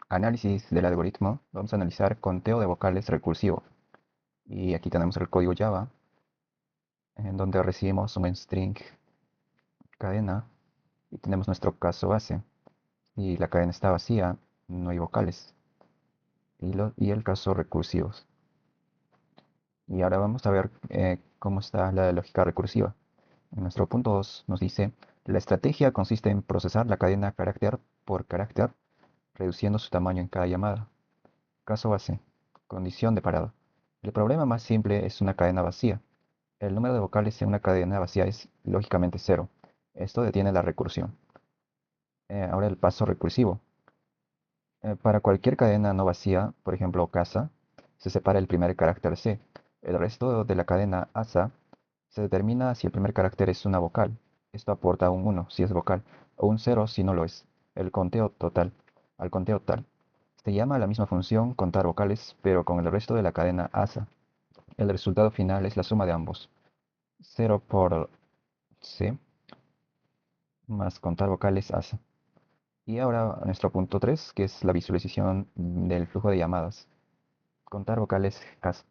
Análisis del algoritmo. Vamos a analizar conteo de vocales recursivo. Y aquí tenemos el código Java, en donde recibimos un string cadena y tenemos nuestro caso base. Y la cadena está vacía, no hay vocales. Y el caso recursivos. Y ahora vamos a ver cómo está la lógica recursiva. En nuestro punto 2 nos dice, la estrategia consiste en procesar la cadena carácter por carácter, reduciendo su tamaño en cada llamada. Caso base. Condición de parado. El problema más simple es una cadena vacía. El número de vocales en una cadena vacía es lógicamente cero. Esto detiene la recursión. Ahora el paso recursivo. Para cualquier cadena no vacía, por ejemplo casa, se separa el primer carácter C. El resto de la cadena ASA se determina si el primer carácter es una vocal. Esto aporta un 1 si es vocal, o un 0 si no lo es. El conteo total. Al conteo tal. Se llama la misma función contar vocales, pero con el resto de la cadena ASA. El resultado final es la suma de ambos. 0 por C más contar vocales ASA. Y ahora nuestro punto 3, que es la visualización del flujo de llamadas. Contar vocales CAS.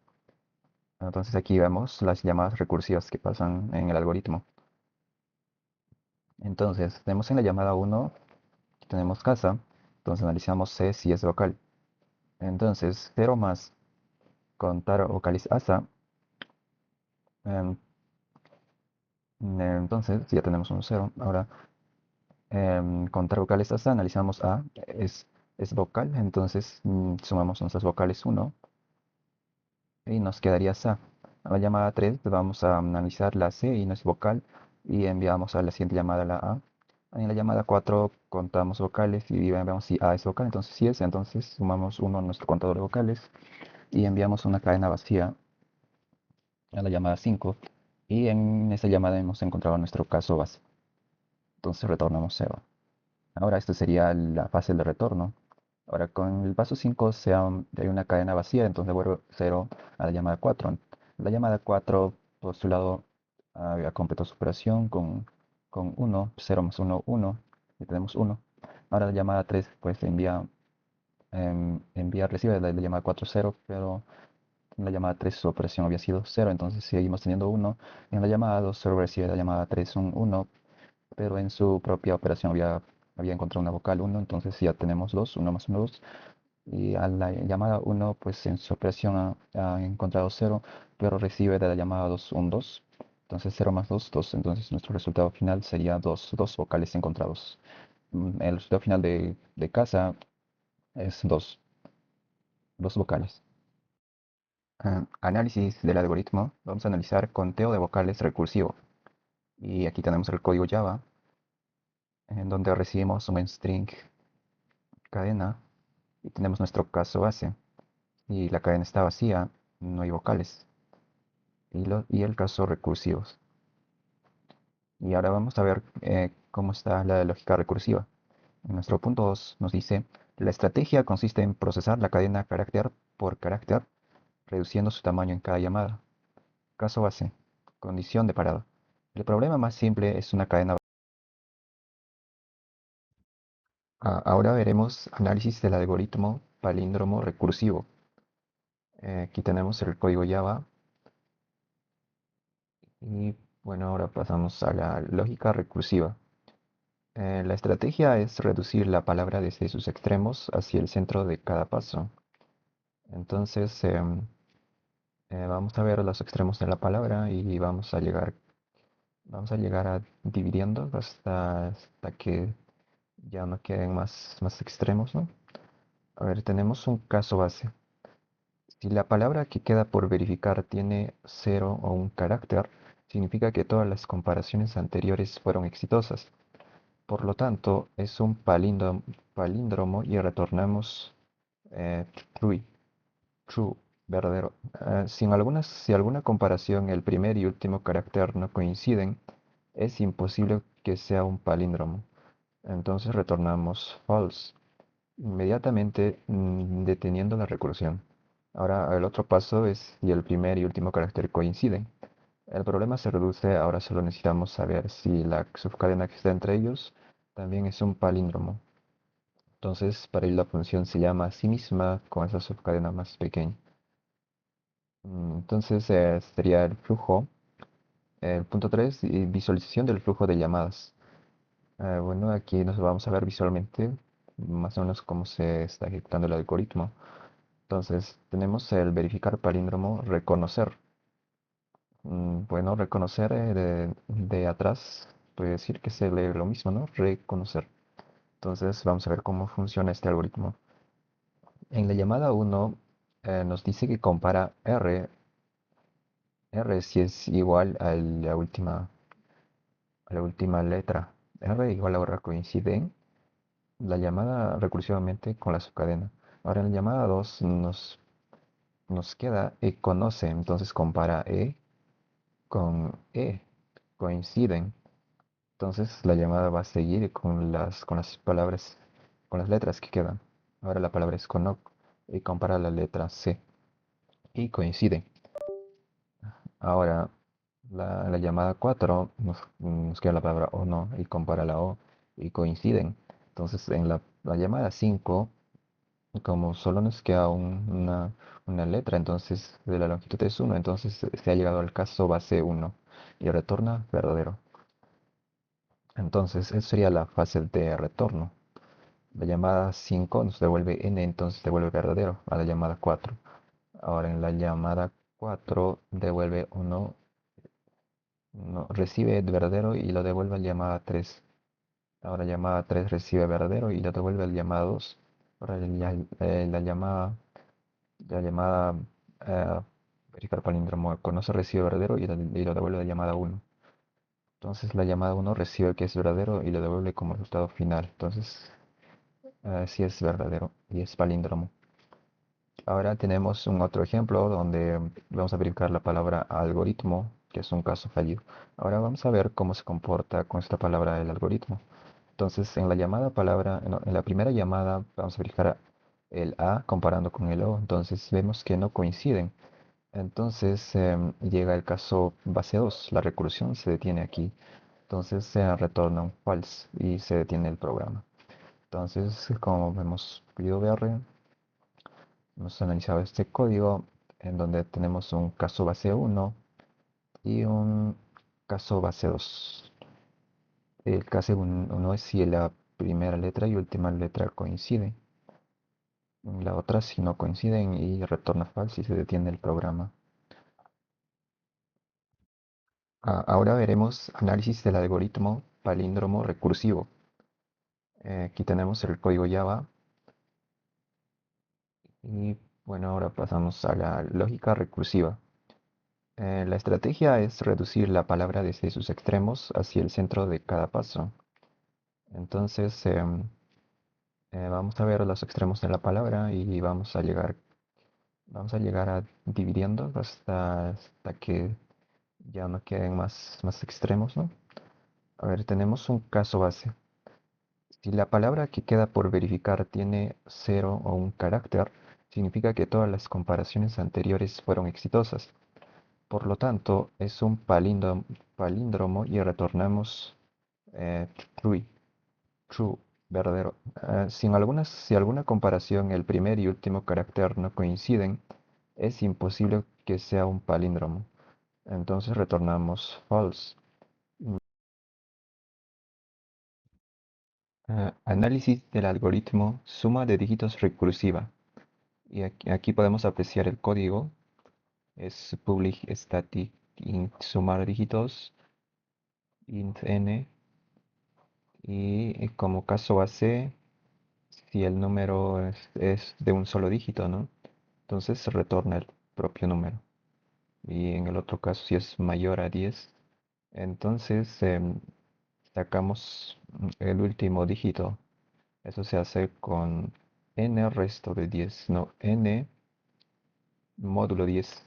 Entonces aquí vemos las llamadas recursivas que pasan en el algoritmo. Entonces tenemos en la llamada 1, tenemos casa. Entonces analizamos C si es vocal. Entonces 0 más contar vocales ASA. em, Entonces ya tenemos un 0. Ahora contar vocales ASA, analizamos A, es vocal. Entonces sumamos nuestras vocales 1 y nos quedaría SA. A la llamada 3 vamos a analizar la C y no es vocal y enviamos a la siguiente llamada la A. En la llamada 4 contamos vocales y vemos si A es vocal, entonces sí es, entonces sumamos 1 a nuestro contador de vocales y enviamos una cadena vacía a la llamada 5 y en esa llamada hemos encontrado nuestro caso base. Entonces retornamos 0. Ahora esta sería la fase de retorno. Ahora con el paso 5 hay una cadena vacía, entonces devuelvo 0 a la llamada 4. La llamada 4 por su lado había completado su operación con 1, 0 más 1, 1, y tenemos 1. Ahora la llamada 3 pues recibe la llamada 4, 0, pero en la llamada 3 su operación había sido 0, entonces seguimos teniendo 1. En la llamada 2 solo recibe la llamada 3 un 1, pero en su propia operación había encontrado una vocal 1, entonces ya tenemos 2, 1 más 1, 2. Y a la llamada 1, pues en su operación ha encontrado 0, pero recibe de la llamada 2 un 2. Entonces 0 más 2, 2. Entonces nuestro resultado final sería 2, 2 vocales encontrados. El resultado final de casa es 2, 2 vocales. Análisis del algoritmo. Vamos a analizar conteo de vocales recursivo. Y aquí tenemos el código Java, en donde recibimos un string cadena y tenemos nuestro caso base. Y la cadena está vacía, no hay vocales. Y el caso recursivos. Y ahora vamos a ver cómo está la lógica recursiva. En nuestro punto 2 nos dice, la estrategia consiste en procesar la cadena carácter por carácter, reduciendo su tamaño en cada llamada. Caso base. Condición de parado. El problema más simple es una cadena. Ahora veremos análisis del algoritmo palíndromo recursivo. Aquí tenemos el código Java y bueno, ahora pasamos a la lógica recursiva. La estrategia es reducir la palabra desde sus extremos hacia el centro de cada paso. Entonces, vamos a ver los extremos de la palabra y vamos a llegar a dividiendo hasta que ya no queden más extremos, ¿no? A ver, tenemos un caso base. Si la palabra que queda por verificar tiene cero o un carácter, significa que todas las comparaciones anteriores fueron exitosas. Por lo tanto, es un palíndromo y retornamos eh, true, true, verdadero. Si alguna comparación, el primer y último carácter no coinciden, es imposible que sea un palíndromo. Entonces retornamos false, inmediatamente deteniendo la recursión. Ahora el otro paso es si el primer y último carácter coinciden. El problema se reduce, ahora solo necesitamos saber si la subcadena que está entre ellos también es un palíndromo. Entonces, para ello la función se llama a sí misma con esa subcadena más pequeña. Entonces, sería el flujo. El punto 3, visualización del flujo de llamadas. Bueno, aquí nos vamos a ver visualmente más o menos cómo se está ejecutando el algoritmo. Entonces, tenemos el verificar palíndromo, reconocer. Bueno, reconocer de atrás puede decir que se lee lo mismo, ¿no? Reconocer. Entonces, vamos a ver cómo funciona este algoritmo. En la llamada 1 nos dice que compara R si es igual a la última letra. R igual ahora coincide la llamada recursivamente con la subcadena. Ahora en la llamada 2 nos queda E conoce, entonces compara E con E, coinciden. Entonces la llamada va a seguir con las palabras, con las letras que quedan. Ahora la palabra es conoc y compara la letra C y coinciden. Ahora la llamada 4 nos queda la palabra o no y compara la O y coinciden. Entonces en la llamada 5 como solo nos queda una letra, entonces de la longitud es uno, entonces se ha llegado al caso base uno y retorna verdadero. Entonces, eso sería la fase de retorno. La llamada 5 nos devuelve n, entonces devuelve verdadero a la llamada 4. Ahora en la llamada 4 devuelve uno, no, recibe verdadero y lo devuelve a la llamada 3. Ahora llamada 3 recibe verdadero y lo devuelve a la llamada 2. Ahora la llamada eh, verificar palíndromo conoce recibe verdadero y lo devuelve a la llamada 1. Entonces la llamada 1 recibe que es verdadero y lo devuelve como resultado final. Entonces sí es verdadero y es palíndromo. Ahora tenemos un otro ejemplo donde vamos a verificar la palabra algoritmo, que es un caso fallido. Ahora vamos a ver cómo se comporta con esta palabra el algoritmo. Entonces, en la llamada palabra, no, en la primera llamada vamos a verificar el A comparando con el O. Entonces vemos que no coinciden. Entonces llega el caso base 2. La recursión se detiene aquí. Entonces se retorna un false y se detiene el programa. Entonces, como hemos podido ver, hemos analizado este código en donde tenemos un caso base uno y un caso base 2. El caso uno es si la primera letra y última letra coinciden. La otra si no coinciden y retorna false y se detiene el programa. Ahora veremos análisis del algoritmo palíndromo recursivo. Aquí tenemos el código Java y bueno, ahora pasamos a la lógica recursiva. La estrategia es reducir la palabra desde sus extremos hacia el centro de cada paso. Entonces, vamos a ver los extremos de la palabra y vamos a llegar a dividiendo hasta que ya no queden más extremos, ¿no? A ver, tenemos un caso base. Si la palabra que queda por verificar tiene cero o un carácter, significa que todas las comparaciones anteriores fueron exitosas. Por lo tanto, es un palíndromo y retornamos eh, true, true, verdadero. Si alguna comparación, el primer y último carácter no coinciden, es imposible que sea un palíndromo. Entonces retornamos false. Análisis del algoritmo suma de dígitos recursiva. Y aquí podemos apreciar el código. Es public static int sumar dígitos int n y como caso base si el número es de un solo dígito, ¿no? Entonces se retorna el propio número. Y en el otro caso, si es mayor a 10, entonces sacamos el último dígito. Eso se hace con n resto de 10, no, n módulo 10.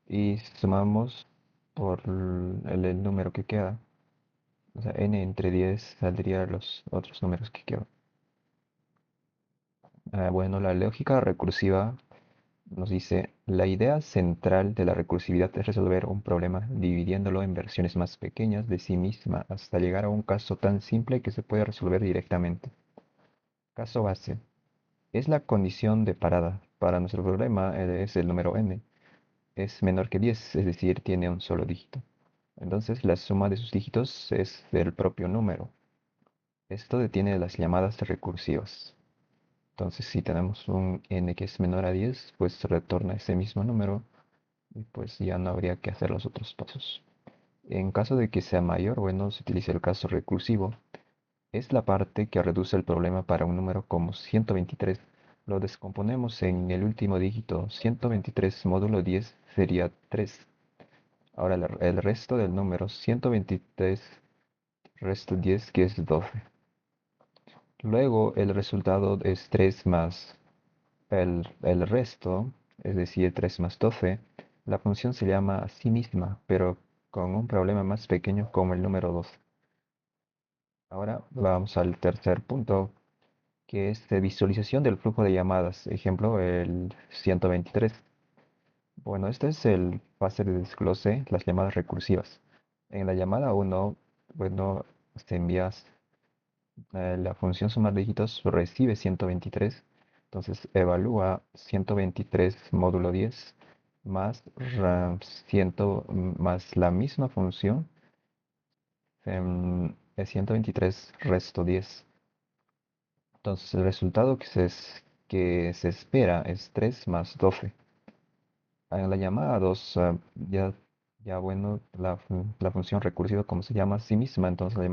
Y sumamos por el número que queda. O sea, n entre 10 saldría los otros números que quedan. Bueno, la lógica recursiva nos dice, la idea central de la recursividad es resolver un problema dividiéndolo en versiones más pequeñas de sí misma hasta llegar a un caso tan simple que se puede resolver directamente. Caso base. Es la condición de parada. Para nuestro problema es el número n. Es menor que 10, es decir, tiene un solo dígito. Entonces la suma de sus dígitos es del propio número. Esto detiene las llamadas recursivas. Entonces si tenemos un n que es menor a 10, pues retorna ese mismo número y pues ya no habría que hacer los otros pasos. En caso de que sea mayor, bueno, se utiliza el caso recursivo. Es la parte que reduce el problema para un número como 123. Lo descomponemos en el último dígito. 123 módulo 10 sería 3. Ahora el resto del número 123 resto 10 que es 12. Luego el resultado es 3 más el resto, es decir, 3 más 12. La función se llama a sí misma, pero con un problema más pequeño como el número 12. Ahora vamos al tercer punto, que es de visualización del flujo de llamadas. Ejemplo, el 123. Bueno, este es el fase de desglose, las llamadas recursivas. En la llamada uno, bueno, se envías la función sumar dígitos recibe 123. Entonces evalúa 123 módulo 10 más, 100 más la misma función, es 123 resto 10. Entonces el resultado que se espera es 3 más 12. En la llamada 2, ya bueno, la función recursiva como se llama a sí misma, entonces la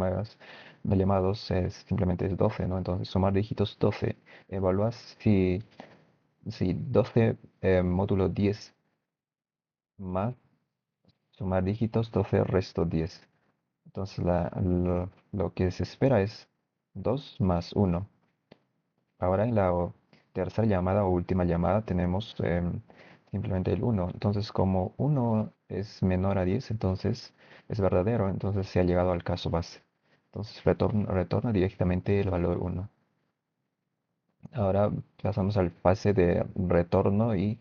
llamada 2 simplemente es 12, ¿no? Entonces sumar dígitos 12, evalúas si 12 módulo 10 más sumar dígitos 12 resto 10. Entonces lo que se espera es 2 más 1. Ahora en la tercera llamada o última llamada tenemos simplemente el 1. Entonces como 1 es menor a 10, entonces es verdadero, entonces se ha llegado al caso base. Entonces retorna directamente el valor 1. Ahora pasamos al fase de retorno y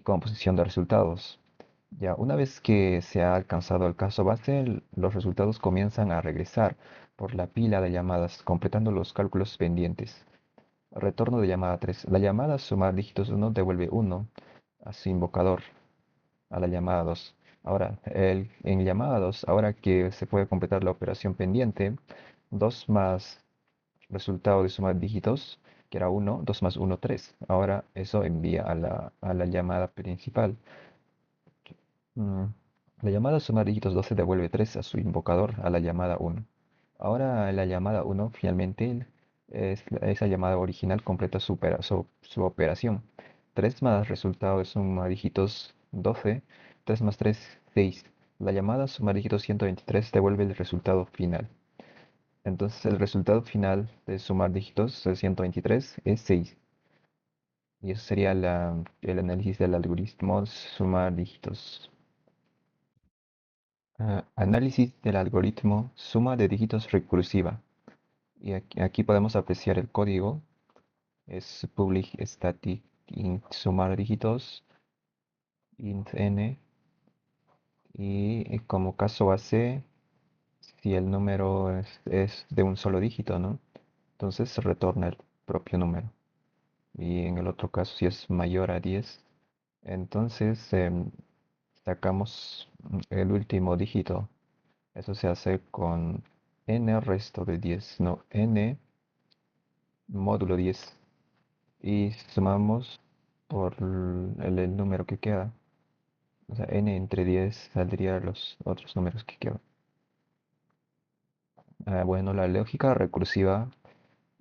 composición de resultados. Ya una vez que se ha alcanzado el caso base, los resultados comienzan a regresar por la pila de llamadas, completando los cálculos pendientes. Retorno de llamada 3. La llamada sumar dígitos 1 devuelve 1 a su invocador, a la llamada 2. Ahora, en llamada 2, ahora que se puede completar la operación pendiente, 2 más resultado de sumar dígitos, que era 1, 2 más 1, 3. Ahora eso envía a la llamada principal. Mm, La llamada sumar dígitos 12 devuelve 3 a su invocador, a la llamada 1. Ahora la llamada 1 finalmente esa llamada original completa su operación. 3 más resultado de suma dígitos 12, 3 más 3, 6. La llamada suma dígitos 123 devuelve el resultado final. Entonces el resultado final de sumar dígitos de 123 es 6. Y eso sería el análisis del algoritmo sumar dígitos. Análisis del algoritmo suma de dígitos recursiva. Y aquí podemos apreciar el código. Es public static int sumar dígitos int n. Y como caso base, si el número es de un solo dígito, ¿no? Entonces se retorna el propio número. Y en el otro caso, si es mayor a 10, entonces sacamos el último dígito. Eso se hace con n resto de 10, no, n módulo 10. Y sumamos por el número que queda. O sea, n entre 10 saldría los otros números que quedan. Bueno, la lógica recursiva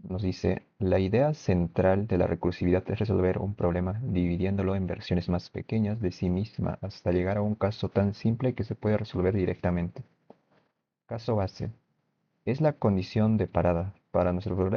nos dice, la idea central de la recursividad es resolver un problema dividiéndolo en versiones más pequeñas de sí misma hasta llegar a un caso tan simple que se puede resolver directamente. Caso base. Es la condición de parada para nuestro problema.